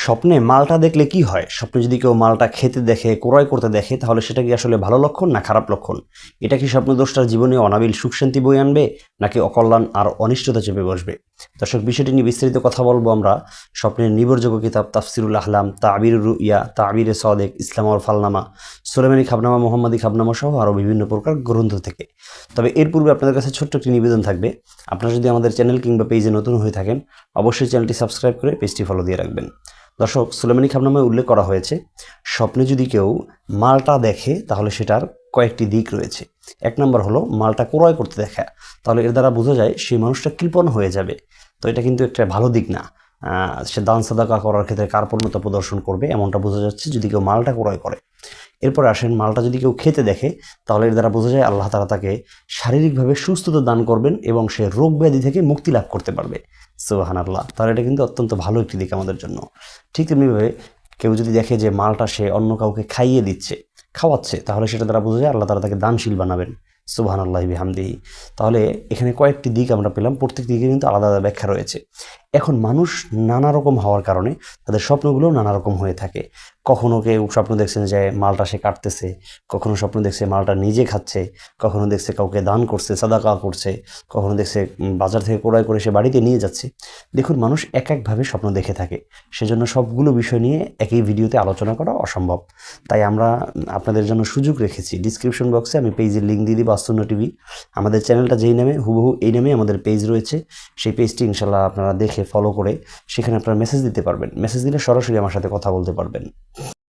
স্বপ্নে মালটা দেখলে কি হয়? স্বপ্নে যদি কেউ মালটা খেতে দেখে, ক্রয় করতে দেখে, তাহলে সেটা কি আসলে ভালো লক্ষণ না খারাপ লক্ষণ? এটা কি স্বপ্নদ্রষ্টার জীবনে অনাবিল সুখ-শান্তি বয়ে আনবে, নাকি অকল্যাণ আর অনিষ্টতা চেপে বসবে? দর্শক, বিষয়টি নিয়ে বিস্তারিত কথা বলবো আমরা স্বপ্নের নির্ভরযোগ্য কিতাব তাফসিরুল আহলাম, তাবিরুর রুইয়া, তাবিরে সাদেক, ইসলাম আর ফালনামা, সুলেমানি খাবনামা, মোহাম্মদী খাবনামা সহ আরও বিভিন্ন প্রকার গ্রন্থ থেকে। তবে এর পূর্বে আপনাদের কাছে ছোট্ট একটি নিবেদন থাকবে। আপনারা যদি আমাদের চ্যানেল কিংবা পেজে নতুন হয়ে থাকেন, অবশ্যই চ্যানেলটি সাবস্ক্রাইব করে পেজটি ফলো দিয়ে রাখবেন। দর্শক, সুলেমানি খাবনামায় উল্লেখ করা হয়েছে, স্বপ্নে যদি কেউ মালটা দেখে তাহলে সেটার কয়েকটি দিক রয়েছে। এক নম্বর হলো মালটা ক্রয় করতে দেখা, তাহলে এর দ্বারা বোঝা যায় সেই মানুষটা কৃপণ হয়ে যাবে। তো এটা কিন্তু একটা ভালো দিক না। সে দান সাদাকা করার ক্ষেত্রে কার্পণ্যতা প্রদর্শন করবে, এমনটা বোঝা যাচ্ছে যদি কেউ মালটা ক্রয় করে। এরপর আসেন, মালটা যদি কেউ খেতে দেখে তাহলে এর দ্বারা বোঝা যায় আল্লাহ তাআলা তাকে শারীরিকভাবে সুস্থতা দান করবেন এবং সে রোগ ব্যাধি থেকে মুক্তি লাভ করতে পারবে। সুবহানাল্লাহ। তাহলে এটা কিন্তু অত্যন্ত ভালো একটি দিক আমাদের জন্য। ঠিক তেমনিভাবে কেউ যদি দেখে যে মালটা সে অন্য কাউকে খাইয়ে দিচ্ছে, খাওয়াচ্ছে, তাহলে সেটা দ্বারা বোঝা যায় আল্লাহ তাআলা তাকে দানশীল বানাবেন। সুবহানাল্লাহি বিহামদিহি। তাহলে এখানে কয়েকটি দিক আমরা পেলাম, প্রত্যেক দিকে কিন্তু আলাদা আলাদা ব্যাখ্যা রয়েছে। এখন মানুষ নানা রকম হওয়ার কারণে তাদের স্বপ্নগুলোও নানা রকম হয়ে থাকে। কখনো কেউ স্বপ্ন দেখছেন যে মালটা সে কাটতেছে, কখনো স্বপ্ন দেখছে মালটা নিজে খাচ্ছে, কখনো দেখছে কাউকে দান করছে, সাদাকা করছে, কখনো দেখছে বাজার থেকে ক্রয় করে সে বাড়িতে নিয়ে যাচ্ছে। দেখুন, মানুষ এক একভাবে স্বপ্ন দেখে থাকে, সেজন্য সবগুলো বিষয় নিয়ে একই ভিডিওতে আলোচনা করা অসম্ভব। তাই আমরা আপনাদের জন্য সুযোগ রেখেছি, ডিসক্রিপশন বক্সে আমি পেজের লিঙ্ক দিয়ে দিব, আসন্ন টিভি। আমাদের চ্যানেলটা যেই নামে, হুবহু এই নামে আমাদের পেজ রয়েছে। সেই পেজটি ইনশাল্লাহ আপনারা দেখে ফলো করে সেখানে আপনারা মেসেজ দিতে পারবেন। মেসেজ দিলে সরাসরি আমার সাথে কথা বলতে পারবেন।